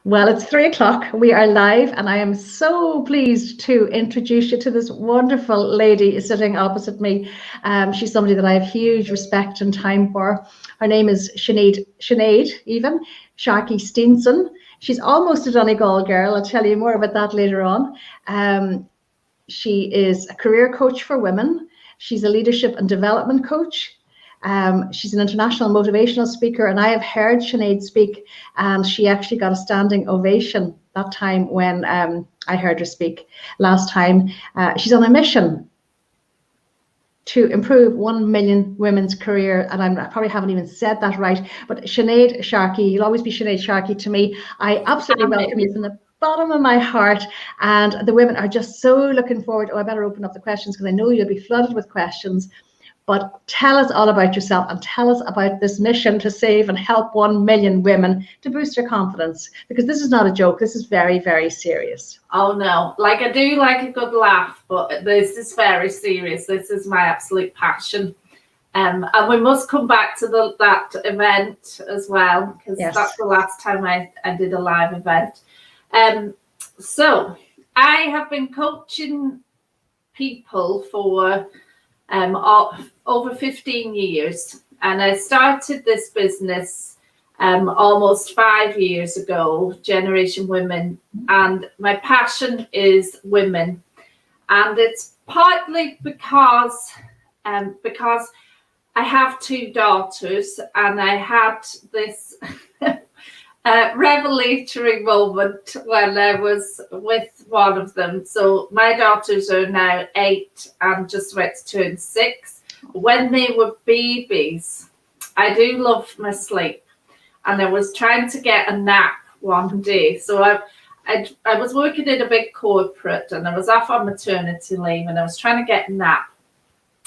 Well, it's 3 o'clock. We are live, and I am so pleased to introduce you to this wonderful lady sitting opposite me. She's somebody that I have huge respect and time for. Her name is Sinead even Sharkey-Steenson. She's almost a Donegal girl. I'll tell you more about that later on. She is a career coach for women. She's a leadership and development coach. She's an international motivational speaker, and I have heard Sinead speak, and she actually got a standing ovation that time when I heard her speak last time. She's on a mission to improve 1 million women's career, and I probably haven't even said that right, but Sinead Sharkey, you'll always be Sinead Sharkey to me. I absolutely welcome you from the bottom of my heart, and the women are just so looking forward. Oh, I better open up the questions because I know you'll be flooded with questions. But tell us all about yourself and tell us about this mission to save and help 1 million women to boost their confidence, because this is not a joke. This is very, very serious. Oh no, like I do like a good laugh, but this is very serious. This is my absolute passion. And we must come back to that event as well, because that's the last time I did a live event. So I have been coaching people for over 15 years, and I started this business almost 5 years ago, Generation Women, and my passion is women, and it's partly because I have 2 daughters, and I had this revelatory moment when I was with one of them. So my daughters are now 8 and just about to turn 6. When they were babies, I do love my sleep, and I was trying to get a nap one day. So I was working in a big corporate, and I was off on maternity leave, and I was trying to get a nap.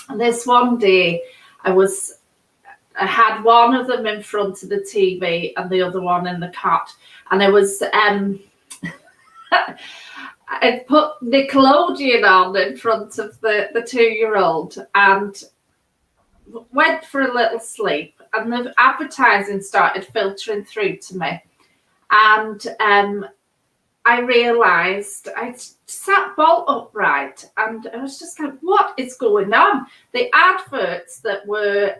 And this one day, I had one of them in front of the TV and the other one in the cot, and I was I put Nickelodeon on in front of the 2-year-old and went for a little sleep, and the advertising started filtering through to me, and I realised I sat bolt upright, and I was just like, what is going on? The adverts that were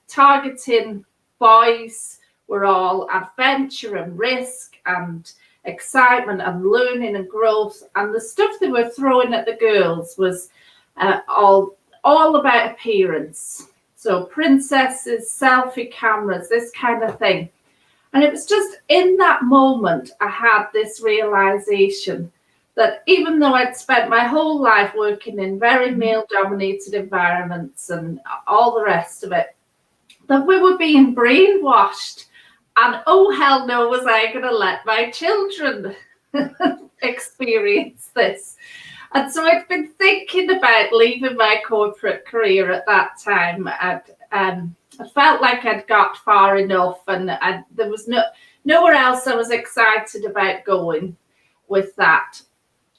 targeting boys were all adventure and risk and excitement and learning and growth, and the stuff they were throwing at the girls was all about appearance. So princesses, selfie cameras, this kind of thing. And it was just in that moment I had this realization that even though I'd spent my whole life working in very male-dominated environments and all the rest of it, that we were being brainwashed. And oh, hell no, was I going to let my children experience this. And so I'd been thinking about leaving my corporate career at that time. I felt like I'd got far enough, and there was nowhere else I was excited about going with that.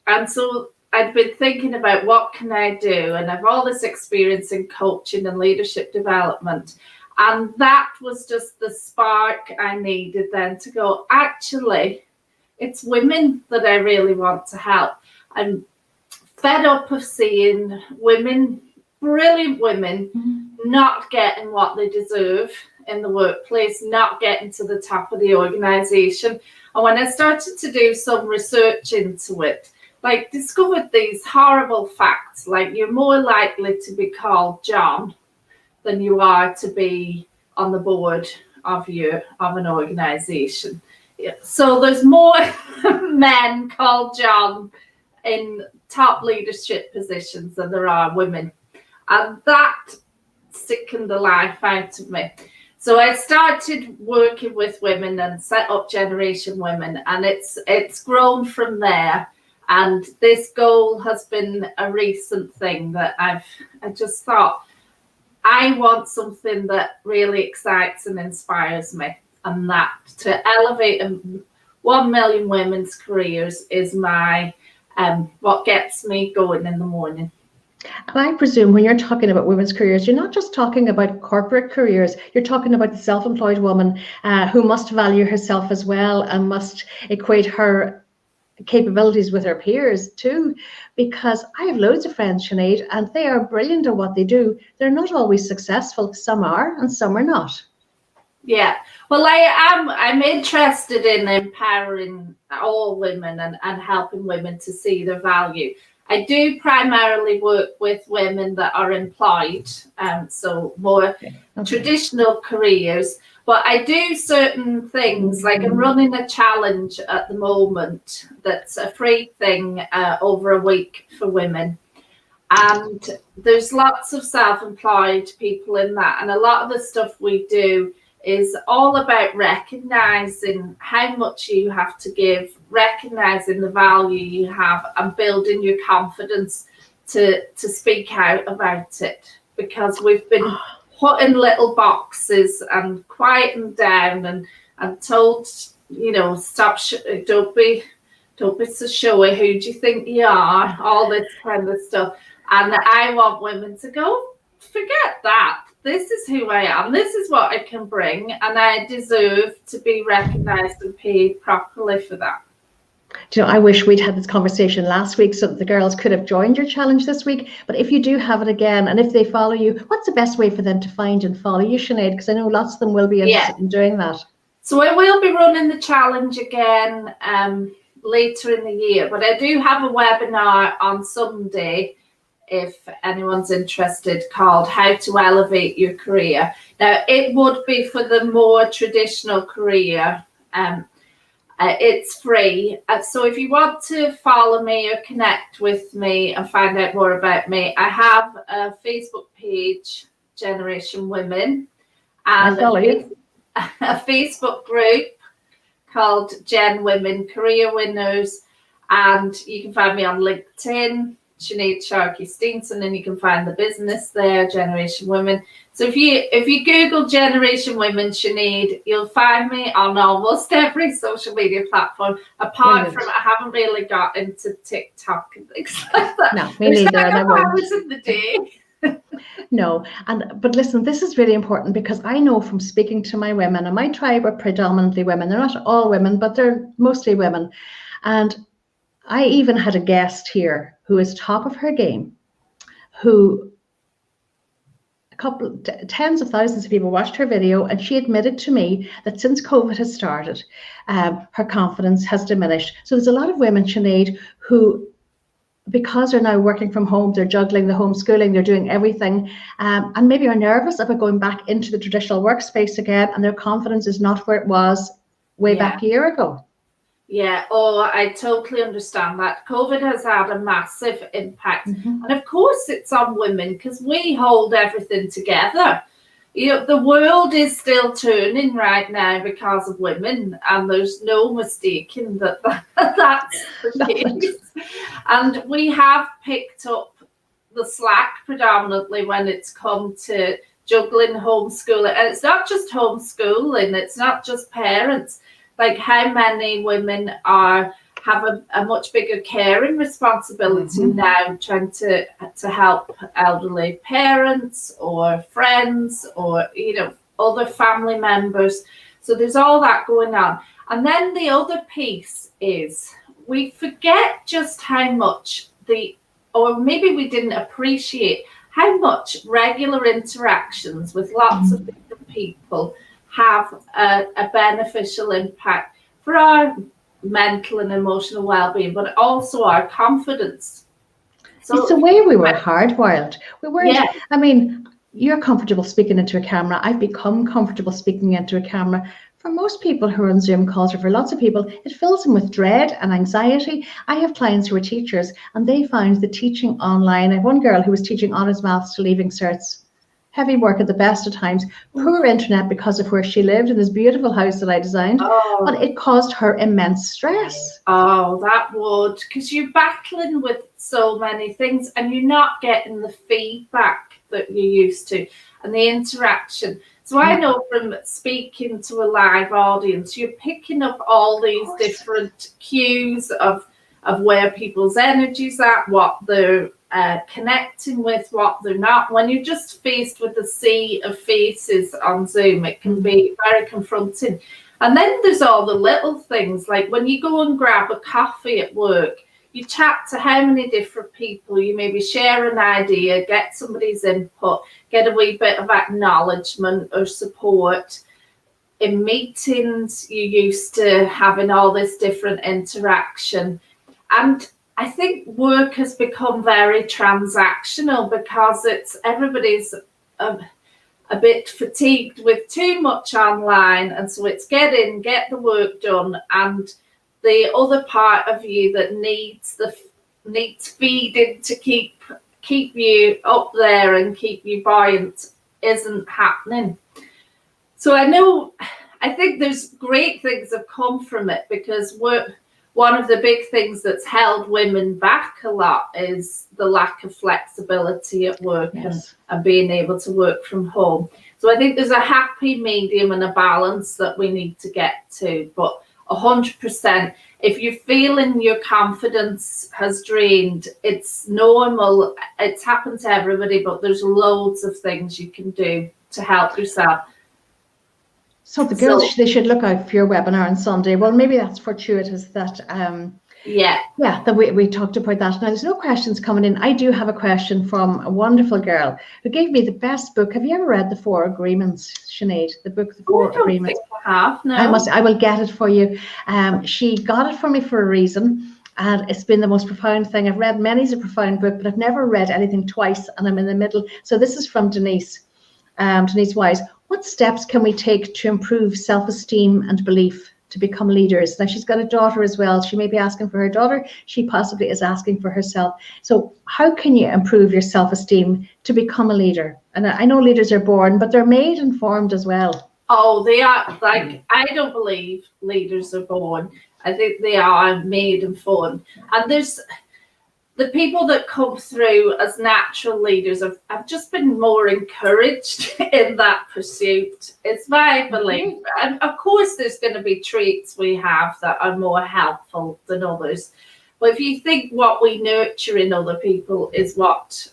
And so I'd been thinking about what can I do, and I've all this experience in coaching and leadership development. And that was just the spark I needed then to go, actually, it's women that I really want to help. I'm fed up of seeing women, brilliant women, not getting what they deserve in the workplace, not getting to the top of the organization. And when I started to do some research into it, like discovered these horrible facts, like you're more likely to be called John than you are to be on the board of an organization. So there's more men called John in top leadership positions than there are women. And that sickened the life out of me. So I started working with women and set up Generation Women, and it's grown from there. And this goal has been a recent thing that I just thought, I want something that really excites and inspires me, and that to elevate 1 million women's careers is my what gets me going in the morning. And I presume when you're talking about women's careers, you're not just talking about corporate careers, you're talking about the self-employed woman who must value herself as well and must equate her capabilities with her peers too, because I have loads of friends, Sinead, and they are brilliant at what they do. They're not always successful. Some are and some are not. Yeah, well, I'm interested in empowering all women and helping women to see their value. I do primarily work with women that are employed, so more traditional careers, but I do certain things, like I'm running a challenge at the moment that's a free thing over a week for women. And there's lots of self-employed people in that. And a lot of the stuff we do is all about recognizing how much you have to give, recognizing the value you have, and building your confidence to speak out about it. Because we've been put in little boxes and quietened down and told, you know, stop, don't be so showy, who do you think you are, all this kind of stuff. And I want women to go, forget that. This is who I am. This is what I can bring. And I deserve to be recognized and paid properly for that. Do you know, I wish we'd had this conversation last week so that the girls could have joined your challenge this week. But if you do have it again, and if they follow you, what's the best way for them to find and follow you, Sinead? Because I know lots of them will be interested in doing that. So I will be running the challenge again later in the year. But I do have a webinar on Sunday, if anyone's interested, called How to Elevate Your Career. Now, it would be for the more traditional career. It's free. So if you want to follow me or connect with me and find out more about me, I have a Facebook page, Generation Women, and a Facebook group called Gen Women Career Winners. And you can find me on LinkedIn, Sinead Sharkey-Steenson, and you can find the business there, Generation Women. So if you Google Generation Women, Sinead, you'll find me on almost every social media platform, apart from I haven't really got into TikTok and things like that. No, me neither. Hours in the day. No, but listen, this is really important, because I know from speaking to my women, and my tribe are predominantly women. They're not all women, but they're mostly women. And I even had a guest here who is top of her game, who tens of thousands of people watched her video, and she admitted to me that since COVID has started, her confidence has diminished. So there's a lot of women, Sinead, who, because they're now working from home, they're juggling the homeschooling, they're doing everything, and maybe are nervous about going back into the traditional workspace again, and their confidence is not where it was way back a year ago. Yeah, I totally understand that. COVID has had a massive impact. And of course it's on women, because we hold everything together. You know, the world is still turning right now because of women, and there's no mistaking that's the case. And we have picked up the slack predominantly when it's come to juggling homeschooling. And it's not just homeschooling, it's not just parents. Like, how many women have a much bigger caring responsibility now, trying to help elderly parents or friends or, you know, other family members. So there's all that going on. And then the other piece is we forget just how much or maybe we didn't appreciate how much regular interactions with lots of different people have a beneficial impact for our mental and emotional well-being, but also our confidence. So it's the way we were hardwired. We weren't. Yeah. I mean, you're comfortable speaking into a camera. I've become comfortable speaking into a camera. For most people who are on Zoom calls, or for lots of people, it fills them with dread and anxiety. I have clients who are teachers, and they find the teaching online. I have one girl who was teaching honors maths to leaving certs. Heavy work at the best of times, poor internet because of where she lived in this beautiful house that I designed, but it caused her immense stress. Oh, that would, because you're battling with so many things and you're not getting the feedback that you're used to and the interaction. So I know from speaking to a live audience, you're picking up all these different cues of of where people's energy's at, what they're connecting with, what they're not. When you're just faced with a sea of faces on Zoom, it can be very confronting. And then there's all the little things, like when you go and grab a coffee at work, you chat to how many different people, you maybe share an idea, get somebody's input, get a wee bit of acknowledgement or support. In meetings, you're used to having all this different interaction. And I think work has become very transactional because everybody's a bit fatigued with too much online, and so it's get the work done, and the other part of you that needs feeding to keep you up there and keep you buoyant isn't happening. So I think there's great things have come from it, because one of the big things that's held women back a lot is the lack of flexibility at work. Yes. and being able to work from home. So I think there's a happy medium and a balance that we need to get to. But 100%, if you're feeling your confidence has drained, it's normal. It's happened to everybody, but there's loads of things you can do to help yourself. So the girls, they should look out for your webinar on Sunday. Well, maybe that's fortuitous that that we talked about that. Now, there's no questions coming in. I do have a question from a wonderful girl who gave me the best book. Have you ever read The Four Agreements, Sinead? The book, The Four Agreements. I have, no. I will get it for you. She got it for me for a reason, and it's been the most profound thing. I've read many's a profound book, but I've never read anything twice, and I'm in the middle. So this is from Denise Wise. What steps can we take to improve self-esteem and belief to become leaders? Now, she's got a daughter as well. She may be asking for her daughter. She possibly is asking for herself. So how can you improve your self-esteem to become a leader? And I know leaders are born, but they're made and formed as well. Oh, they are. Like, I don't believe leaders are born. I think they are made and formed. And there's the people that come through as natural leaders have just been more encouraged in that pursuit. It's my belief. And of course, there's going to be traits we have that are more helpful than others. But if you think what we nurture in other people is what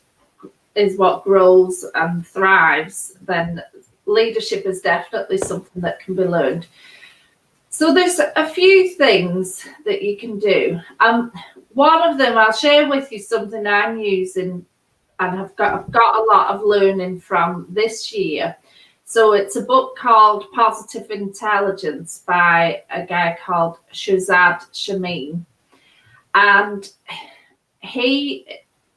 grows and thrives, then leadership is definitely something that can be learned. So there's a few things that you can do. One of them, I'll share with you something I'm using and I've got a lot of learning from this year. So it's a book called Positive Intelligence by a guy called Shazad Shamin. And he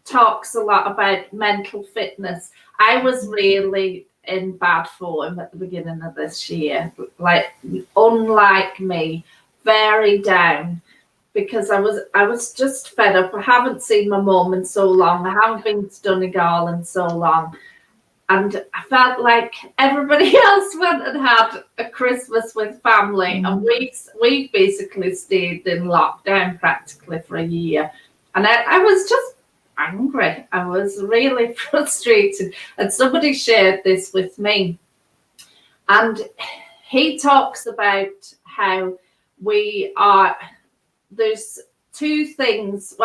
talks a lot about mental fitness. I was really in bad form at the beginning of this year, like unlike me, very down, because I was just fed up. I haven't seen my mum in so long. I haven't been to Donegal in so long. And I felt like everybody else went and had a Christmas with family. And we basically stayed in lockdown practically for a year. And I was just angry. I was really frustrated. And somebody shared this with me. And he talks about how there's three things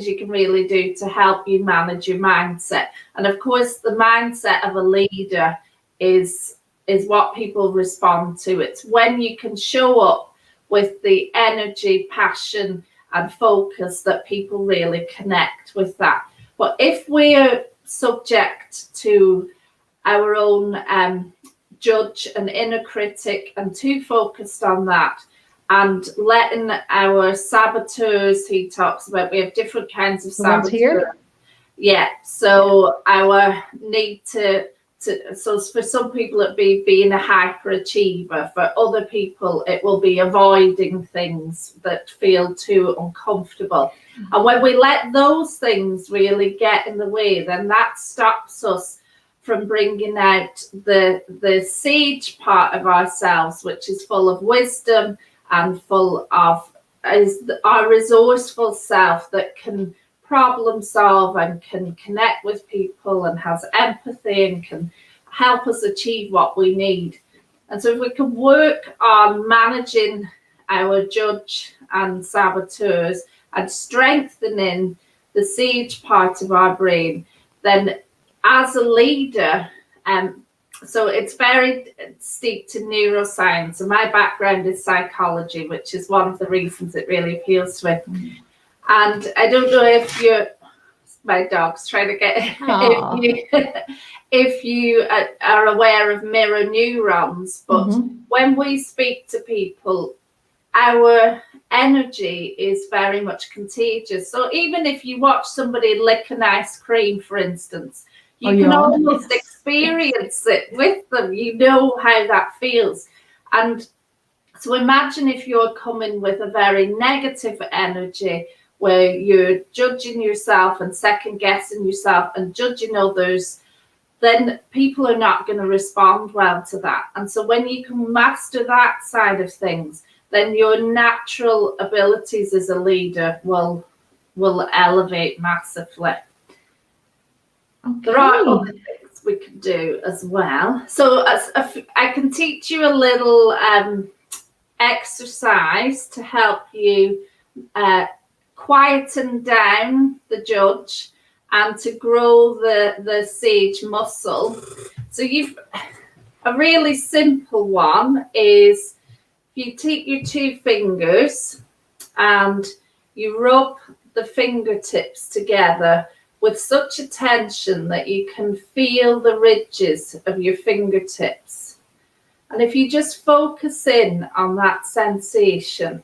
you can really do to help you manage your mindset. And of course, the mindset of a leader is what people respond to. It's when you can show up with the energy, passion, and focus that people really connect with that. But if we're subject to our own judge and inner critic and too focused on that, and letting our saboteurs, he talks about, we have different kinds of saboteurs. Yeah, so our need so for some people it'd be being a hyperachiever. For other people it will be avoiding things that feel too uncomfortable. And when we let those things really get in the way, then that stops us from bringing out the sage part of ourselves, which is full of wisdom and full of our resourceful self that can problem solve and can connect with people and has empathy and can help us achieve what we need. And so if we can work on managing our judge and saboteurs and strengthening the sage part of our brain, then as a leader, so it's very steeped in neuroscience, and my background is psychology, which is one of the reasons it really appeals to me. And I don't know if my dog's trying to get if you are aware of mirror neurons, but when we speak to people, our energy is very much contagious. So even if you watch somebody lick an ice cream, for instance, you can almost experience it with them. You know how that feels. And so imagine if you're coming with a very negative energy where you're judging yourself and second guessing yourself and judging others, then people are not going to respond well to that. And so when you can master that side of things, then your natural abilities as a leader will elevate massively. Okay. There are other things we can do as well. So I can teach you a little exercise to help you quieten down the judge and to grow the sage muscle. So a really simple one is you take your two fingers and you rub the fingertips together with such a tension that you can feel the ridges of your fingertips. And if you just focus in on that sensation,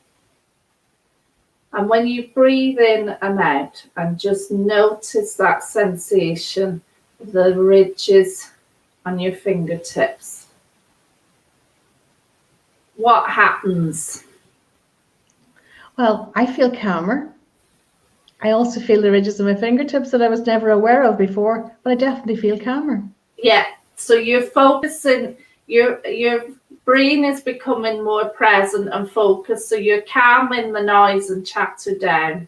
and when you breathe in and out, and just notice that sensation, the ridges on your fingertips. What happens? Well, I feel calmer. I also feel the ridges of my fingertips that I was never aware of before, but I definitely feel calmer. Yeah, so you're focusing, your brain is becoming more present and focused, so you're calming the noise and chatter down,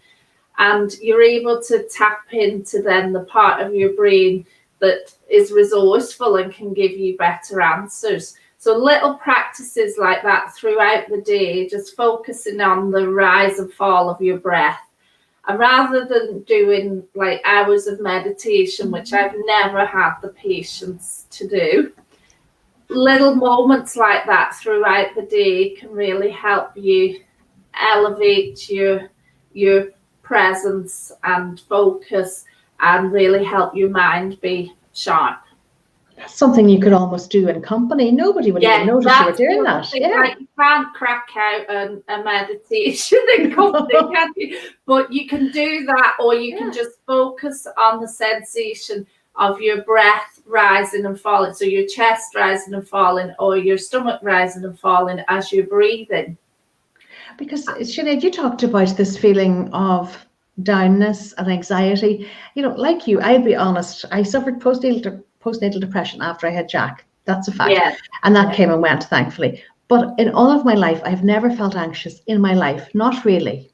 and you're able to tap into then the part of your brain that is resourceful and can give you better answers. So little practices like that throughout the day, just focusing on the rise and fall of your breath. And rather than doing like hours of meditation, which I've never had the patience to do, little moments like that throughout the day can really help you elevate your presence and focus and really help your mind be sharp. That's something you could almost do in company. Nobody would even notice you were doing that. Yeah. Like you can't crack out a meditation in company, can you? But you can do that, or you can just focus on the sensation of your breath rising and falling. So your chest rising and falling, or your stomach rising and falling as you're breathing. Because Sinead, you talked about this feeling of downness and anxiety. You know, like you, I'll be honest, I suffered postnatal depression after I had Jack. That's a fact. Yeah. And that came and went, thankfully. But in all of my life, I've never felt anxious in my life. Not really.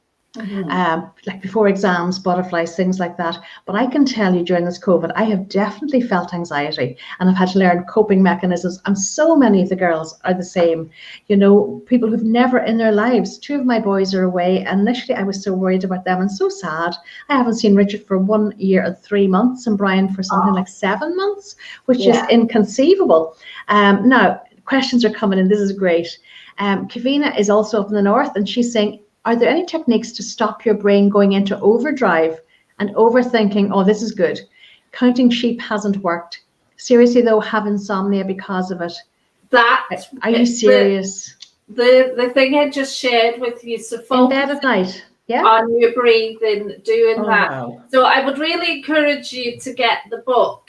Like before exams, butterflies, things like that. But I can tell you during this COVID, I have definitely felt anxiety and I've had to learn coping mechanisms. And so many of the girls are the same. You know, people who've never in their lives, 2 of my boys are away. And initially I was so worried about them and so sad. I haven't seen Richard for 1 year and 3 months and Brian for something like 7 months, which is inconceivable. Now, questions are coming in. This is great. Kavina is also up in the north and she's saying, are there any techniques to stop your brain going into overdrive and overthinking? Oh, this is good. Counting sheep hasn't worked. Seriously, though, have insomnia because of it. Are you serious? The thing I just shared with you. So in bed at night, on your breathing, doing that. Wow. So I would really encourage you to get the book.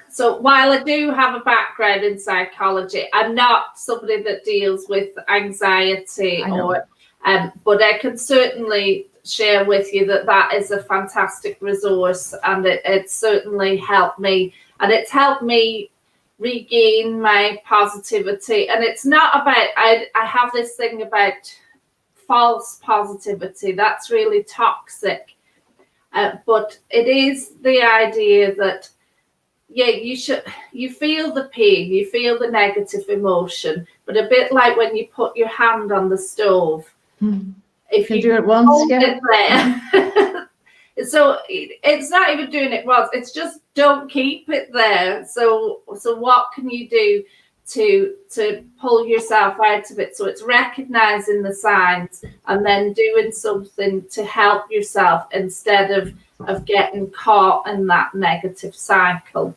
So while I do have a background in psychology, I'm not somebody that deals with anxiety but I can certainly share with you that is a fantastic resource, and it certainly helped me, and it's helped me regain my positivity. And it's not about, I have this thing about false positivity that's really toxic, but it is the idea that you feel the pain, you feel the negative emotion, but a bit like when you put your hand on the stove, if You you do it once, hold yeah. it there. So it's not even doing it once, it's just don't keep it there. So what can you do to pull yourself out of it? So it's recognizing the signs and then doing something to help yourself instead of getting caught in that negative cycle.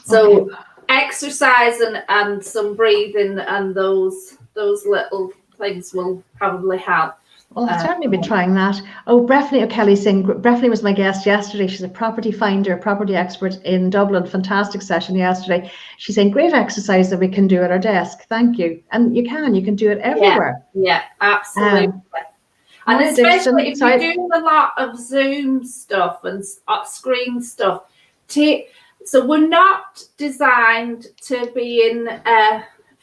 So exercise and some breathing and those little things will probably help. Well, I've certainly been trying that. Oh, Breffney O'Kelly saying, Breffney was my guest yesterday. She's a property finder, property expert in Dublin. Fantastic session yesterday. She's saying, great exercise that we can do at our desk. Thank you. And you can do it everywhere. Yeah, absolutely. And Moya especially Dixon, if you're doing a lot of Zoom stuff and screen stuff. So we're not designed to be in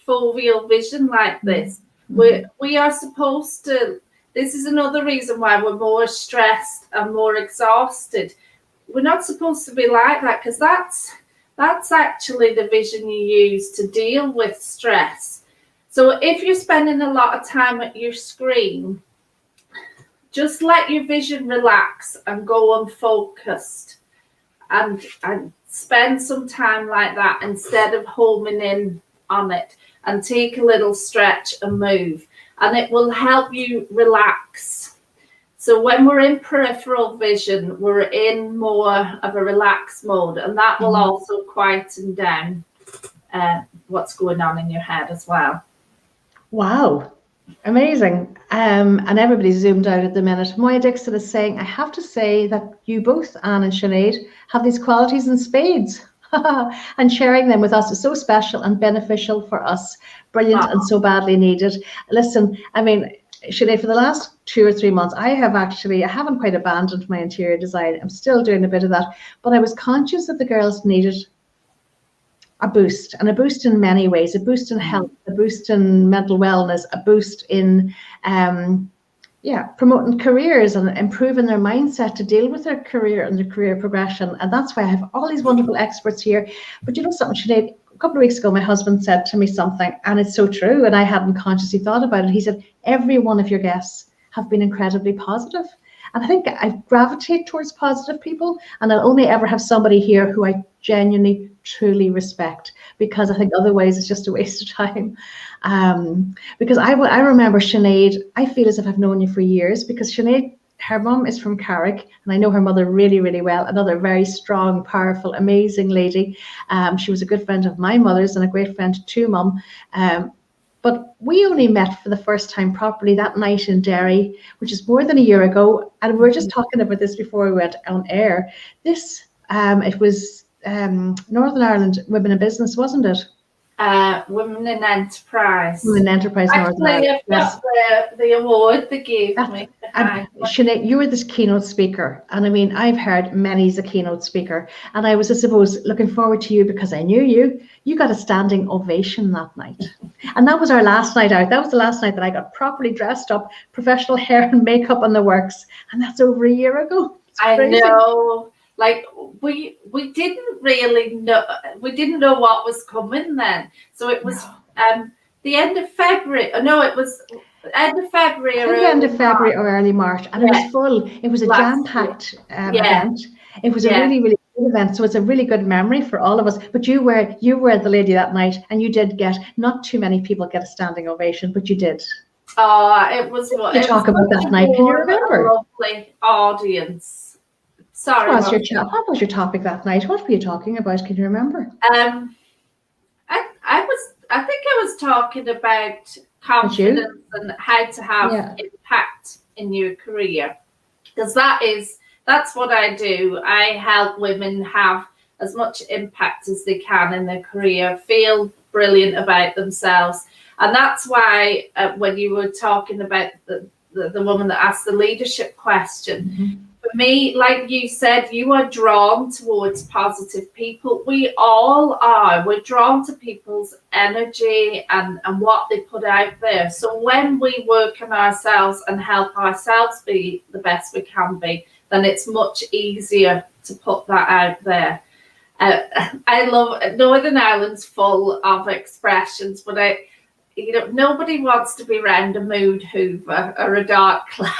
full real vision like this. We are supposed to. This is another reason why we're more stressed and more exhausted. We're not supposed to be like that, because that's actually the vision you use to deal with stress. So if you're spending a lot of time at your screen, just let your vision relax and go unfocused, and spend some time like that instead of homing in on it, and take a little stretch and move. And it will help you relax. So when we're in peripheral vision, we're in more of a relaxed mode, and that will also quieten down what's going on in your head as well. Wow, amazing. And everybody's zoomed out at the minute. Moya Dixon is saying, I have to say that you both, Anne and Sinead, have these qualities in spades. And sharing them with us is so special and beneficial for us. Brilliant and so badly needed. Listen, I mean, Sinead, for the last 2 or 3 months, I haven't quite abandoned my interior design. I'm still doing a bit of that, but I was conscious that the girls needed a boost, and a boost in many ways, a boost in health, a boost in mental wellness, a boost in promoting careers and improving their mindset to deal with their career and their career progression. And that's why I have all these wonderful experts here. But you know something, Sinead, a couple of weeks ago, my husband said to me something, and it's so true, and I hadn't consciously thought about it. He said, every one of your guests have been incredibly positive. And I think I gravitate towards positive people, and I'll only ever have somebody here who I genuinely, truly respect, because I think otherwise it's just a waste of time. Because I remember Sinead, I feel as if I've known you for years, because Sinead, her mum is from Carrick, and I know her mother really, really well. Another very strong, powerful, amazing lady. She was a good friend of my mother's and a great friend to Mum. But we only met for the first time properly that night in Derry, which is more than a year ago. And we were just talking about this before we went on air. It was Northern Ireland Women in Business, wasn't it? Women in Enterprise. Women in Enterprise Northern Ireland. I've got the award they gave me. Sinead, you were this keynote speaker, and I mean, I've heard many's a keynote speaker, and I was, I suppose, looking forward to you because I knew you. You got a standing ovation that night, and that was our last night out. That was the last night that I got properly dressed up, professional hair and makeup on the works, and that's over a year ago. I know. Like we didn't really know, we didn't know what was coming then. So it was the end of February. No, it was end of February. End of February or early March, and it was full. It was a jam-packed event. It was a really, really good event. So it's a really good memory for all of us. But you were the lady that night, and you did get, not too many people get a standing ovation, but you did. It was what you talk about that night. Can you remember? A lovely audience. Sorry. What was your topic that night? What were you talking about? Can you remember? I think I was talking about confidence and how to have impact in your career, because that's what I do. I help women have as much impact as they can in their career, feel brilliant about themselves. And that's why when you were talking about the woman that asked the leadership question, for me, like you said, you are drawn towards positive people. We all are. We're drawn to people's energy and what they put out there. So when we work on ourselves and help ourselves be the best we can be, then it's much easier to put that out there. I love Northern Ireland's full of expressions, but nobody wants to be around a mood hoover or a dark cloud.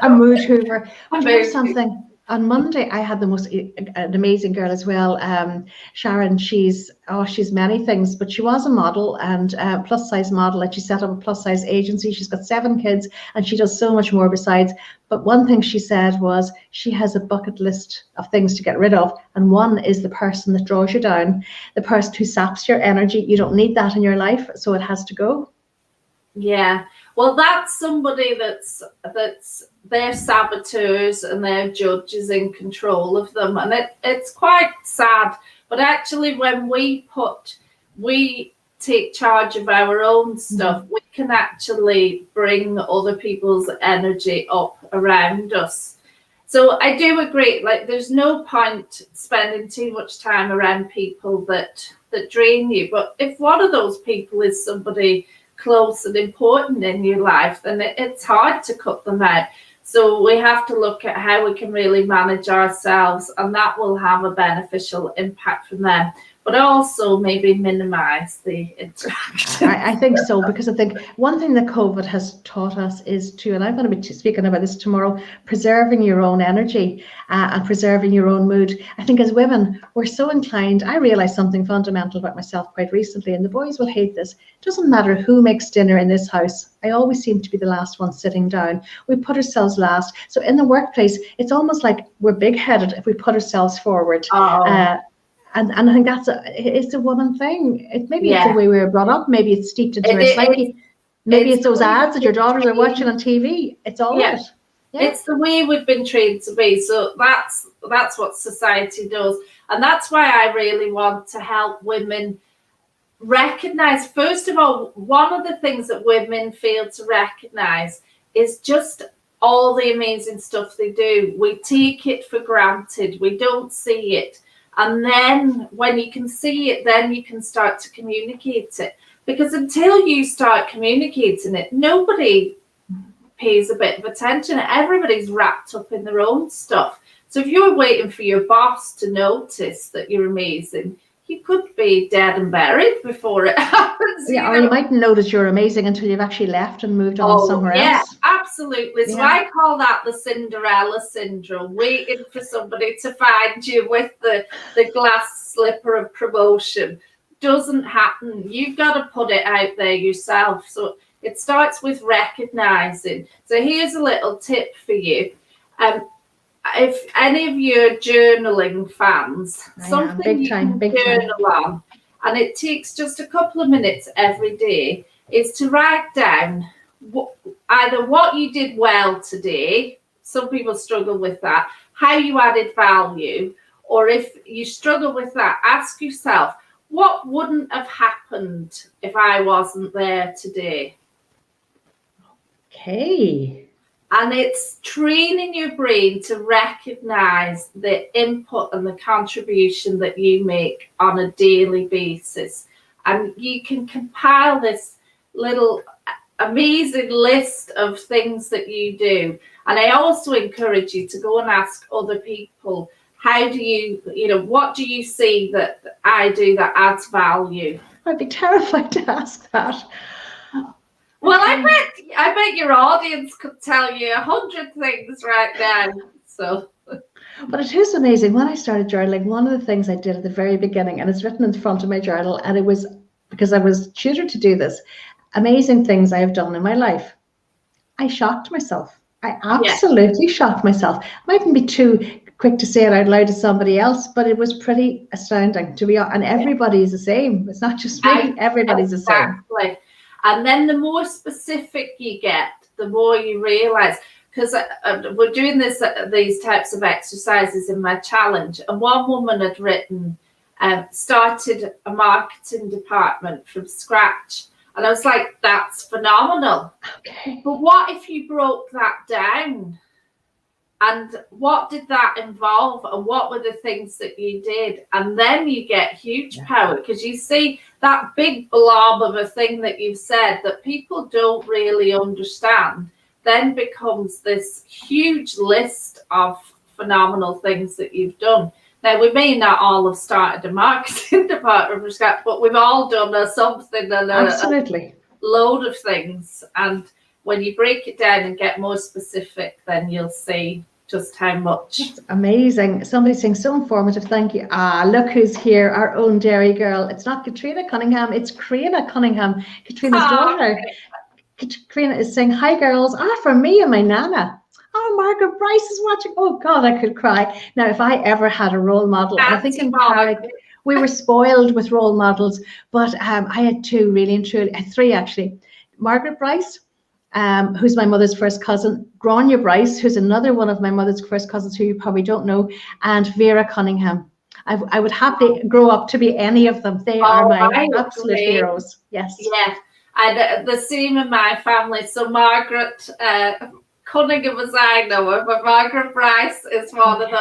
A mood hoover. A Do you know mood something? On Monday, I had an amazing girl as well, Sharon. She's many things, but she was a model and plus size model, and she set up a plus size agency. She's got 7 kids, and she does so much more besides. But one thing she said was she has a bucket list of things to get rid of, and one is the person that draws you down, the person who saps your energy. You don't need that in your life, so it has to go. Yeah, well, that's somebody that's their saboteurs and their judges in control of them, and it's quite sad. But actually, when we take charge of our own stuff, we can actually bring other people's energy up around us. So I do agree, like there's no point spending too much time around people that drain you. But if one of those people is somebody close and important in your life, then it's hard to cut them out. So we have to look at how we can really manage ourselves, and that will have a beneficial impact from them, but also maybe minimize the interaction. I think so, because I think one thing that COVID has taught us is to, and I'm going to be speaking about this tomorrow, preserving your own energy and preserving your own mood. I think as women, we're so inclined. I realized something fundamental about myself quite recently, and the boys will hate this. It doesn't matter who makes dinner in this house. I always seem to be the last one sitting down. We put ourselves last. So in the workplace, it's almost like we're big-headed if we put ourselves forward. And I think it's a woman thing. Maybe it's the way we were brought up. Maybe it's steeped into our psyche. Maybe it's those ads that your daughters are watching on TV. It's all of it. Yeah. It's the way we've been trained to be. So that's what society does. And that's why I really want to help women recognize, first of all, one of the things that women fail to recognize is just all the amazing stuff they do. We take it for granted. We don't see it. And then when you can see it, then you can start to communicate it. Because until you start communicating it, nobody pays a bit of attention. Everybody's wrapped up in their own stuff. So if you're waiting for your boss to notice that you're amazing, you could be dead and buried before it happens. Yeah, or you might notice you're amazing until you've actually left and moved on somewhere else. Yeah, absolutely. So I call that the Cinderella syndrome, waiting for somebody to find you with the glass slipper of promotion. Doesn't happen. You've got to put it out there yourself. So it starts with recognizing. So here's a little tip for you. If any of you are journaling fans, something you can journal on, and it takes just a couple of minutes every day, is to write down either what you did well today, some people struggle with that, how you added value, or if you struggle with that, ask yourself, what wouldn't have happened if I wasn't there today? Okay. And it's training your brain to recognize the input and the contribution that you make on a daily basis. And you can compile this little amazing list of things that you do. And I also encourage you to go and ask other people, how do you, what do you see that I do that adds value? I'd be terrified to ask that. Well, I bet your audience could tell you 100 things right now. So, but it is amazing. When I started journaling, one of the things I did at the very beginning, and it's written in the front of my journal, and it was because I was tutored to do this, amazing things I have done in my life. I shocked myself. I absolutely shocked myself. Mightn't be too quick to say it out loud to somebody else, but it was pretty astounding to be honest. And everybody's the same. It's not just me. Everybody's the same. And then the more specific you get, the more you realize, because we're doing these types of exercises in my challenge. And one woman had written, started a marketing department from scratch. And I was like, that's phenomenal. Okay. But what if you broke that down? And what did that involve? And what were the things that you did? And then you get huge power, because you see that big blob of a thing that you've said that people don't really understand then becomes this huge list of phenomenal things that you've done. Now, we may not all have started a marketing department from scratch, but we've all done something and Absolutely. a load of things. And when you break it down and get more specific, then you'll see just how much. That's amazing. Somebody's saying so informative. Thank you. Look who's here, our own dairy girl. It's not Katrina Cunningham, it's Karina Cunningham, Katrina's daughter. Katrina is saying, hi girls. For me and my nana. Oh, Margaret Bryce is watching. Oh God, I could cry. Now, if I ever had a role model, I think in Carrick, we were spoiled with role models, but I had two really and truly, three actually. Margaret Bryce, who's my mother's first cousin, Grania Bryce, who's another one of my mother's first cousins who you probably don't know, and Vera Cunningham. I would happily grow up to be any of them. They are my absolute heroes. Yes. Yeah, and the same in my family. So Margaret Cunningham, as I know her, but Margaret Bryce is one of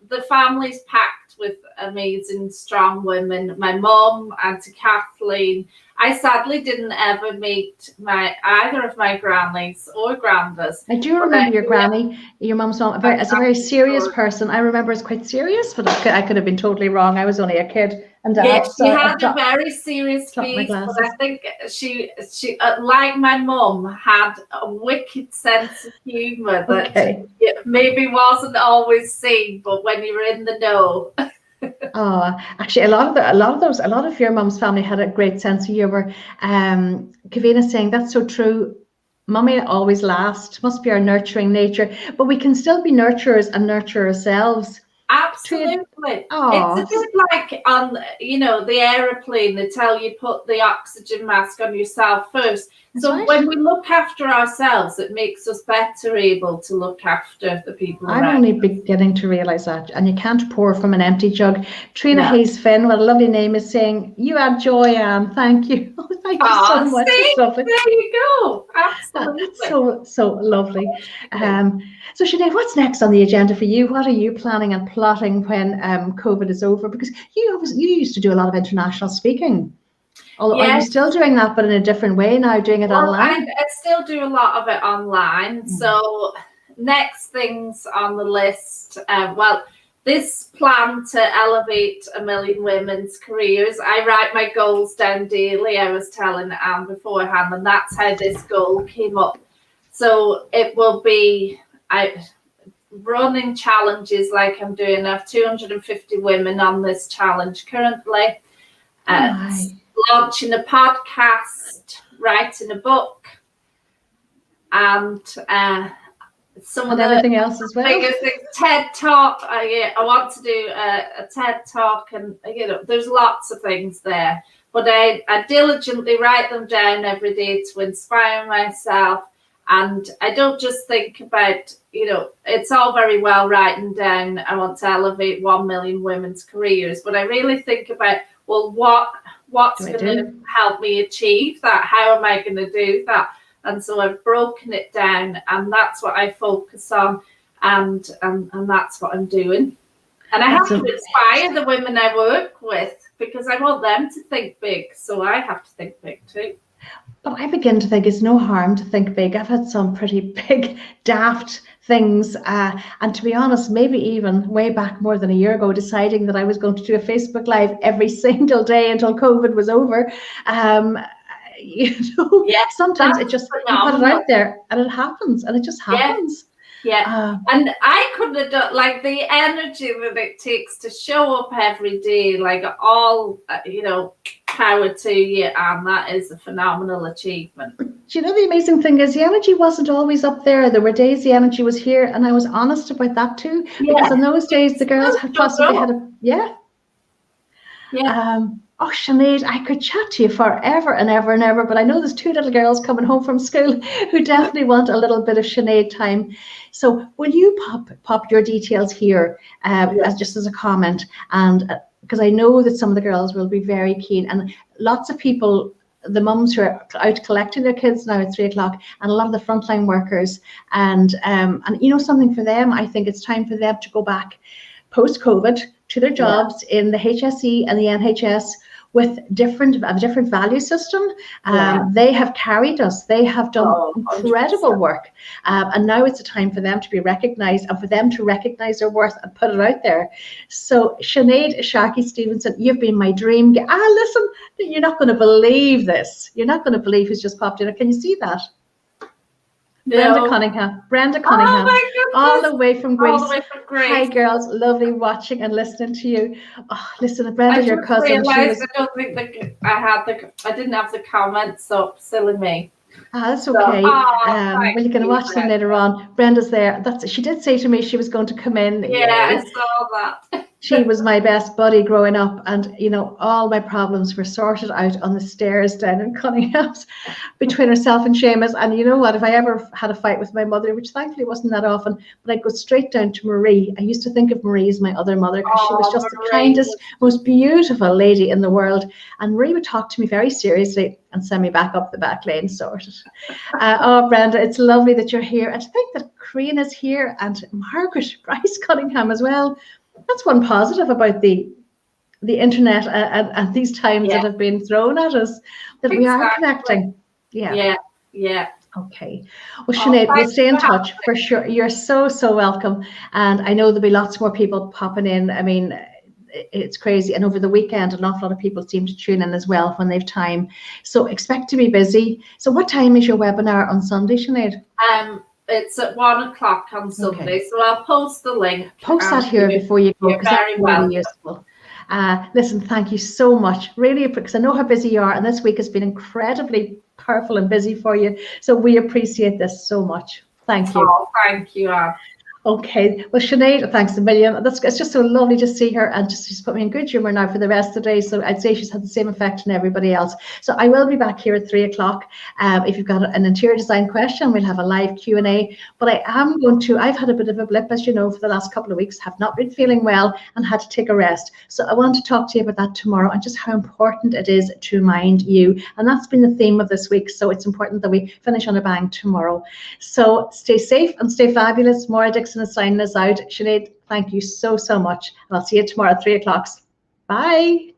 the family's packed with amazing, strong women. My mum, Auntie Kathleen. I sadly didn't ever meet either of my grannies or grandas. I do remember your granny, your mum's mom, as a very serious person. I remember as quite serious, but I could have been totally wrong. I was only a kid. And yes, she had a very serious face, but I think she like my mum, had a wicked sense of humour that maybe wasn't always seen, but when you were in the know. Actually, a lot of your mum's family had a great sense of humour. Kavina's saying that's so true. Mummy always last. Must be our nurturing nature, but we can still be nurturers and nurture ourselves. Absolutely. It's a bit like on, the aeroplane, they tell you put the oxygen mask on yourself first. So when we look after ourselves, it makes us better able to look after the people around. I'm only beginning to realise that. And you can't pour from an empty jug. Trina Hayes Finn, what a lovely name, is saying, you add joy, Anne. Thank you. Thank you so much. See, there you go. Absolutely. That's so lovely. So Sinead, what's next on the agenda for you? What are you planning and plotting when COVID is over? Because you used to do a lot of international speaking. Although are you still doing that, but in a different way now, doing it online? I still do a lot of it online. So next things on the list, this plan to elevate 1 million women's careers. I write my goals down daily. I was telling Anne beforehand, and that's how this goal came up. So it will be running challenges like I'm doing. I have 250 women on this challenge currently. Launching a podcast, writing a book, and some of everything else as well. Biggest things, TED Talk. I want to do a TED Talk, and there's lots of things there. But I diligently write them down every day to inspire myself. And I don't just think about, it's all very well writing down, I want to elevate 1 million women's careers, but I really think about, well, what's going to help me achieve that? How am I going to do that? And so I've broken it down, and that's what I focus on, and that's what I'm doing. And I have to inspire the women I work with, because I want them to think big, so I have to think big too. But I begin to think it's no harm to think big. I've had some pretty big, daft things. And to be honest, maybe even way back more than a year ago, deciding that I was going to do a Facebook Live every single day until COVID was over. Sometimes it just, you put it out there and it happens, and it just happens. And I couldn't have done, like, the energy that it takes to show up every day, like, all, power to you, and that is a phenomenal achievement. Do you know the amazing thing is the energy wasn't always up there. There were days the energy was here, and I was honest about that too, because in those days the girls had possibly had oh, Sinead, I could chat to you forever and ever and ever, but I know there's two little girls coming home from school who definitely want a little bit of Sinead time. So will you pop your details here just as a comment? And because I know that some of the girls will be very keen, and lots of people, the mums who are out collecting their kids now at 3 o'clock, and a lot of the frontline workers, and something for them. I think it's time for them to go back post-COVID to their jobs in the HSE and the NHS, with a different value system. They have carried us. They have done incredible work. And now it's a time for them to be recognized and for them to recognize their worth and put it out there. So Sinead Sharkey-Steenson, you've been my dream. Listen, you're not going to believe this. You're not going to believe who's just popped in. Can you see that? No. Brenda Cunningham, all the way from Greece. Hi, girls, lovely watching and listening to you. Oh, listen, Brenda, your cousin. I don't think I didn't have the comments up. Silly me. That's okay. Well, you're going to watch them later on. Brenda's there. She did say to me she was going to come in. Yeah, I saw that. She was my best buddy growing up, and all my problems were sorted out on the stairs down in Cunningham's between herself and Seamus. And you know what? If I ever had a fight with my mother, which thankfully wasn't that often, but I'd go straight down to Marie. I used to think of Marie as my other mother because she was just the kindest, most beautiful lady in the world. And Marie would talk to me very seriously and send me back up the back lane, sorted. Brenda, it's lovely that you're here. And to think that Crean is here and Margaret Bryce Cunningham as well. That's one positive about the internet and these times that have been thrown at us, that we are connecting. Yeah. Okay. Well, Sinead, we'll stay in touch for sure. You're so welcome. And I know there'll be lots more people popping in. I mean, it's crazy. And over the weekend, an awful lot of people seem to tune in as well when they've time. So expect to be busy. So what time is your webinar on Sunday, Sinead? It's at 1 o'clock on Sunday, so I'll post the link. Post that here before you go, because that's really useful. Listen, thank you so much. Really, because I know how busy you are, and this week has been incredibly powerful and busy for you. So we appreciate this so much. Thank you. Oh, thank you, Anne. Okay, well, Sinead, thanks a million. It's just so lovely to see her, and she's put me in good humour now for the rest of the day. So I'd say she's had the same effect on everybody else. So I will be back here at 3 o'clock. If you've got an interior design question, we'll have a live Q&A. But I've had a bit of a blip, as you know, for the last couple of weeks, have not been feeling well and had to take a rest. So I want to talk to you about that tomorrow and just how important it is to mind you. And that's been the theme of this week. So it's important that we finish on a bang tomorrow. So stay safe and stay fabulous. Moya Dixon is signing us out. Sinead, thank you so much. And I'll see you tomorrow at 3 o'clock. Bye.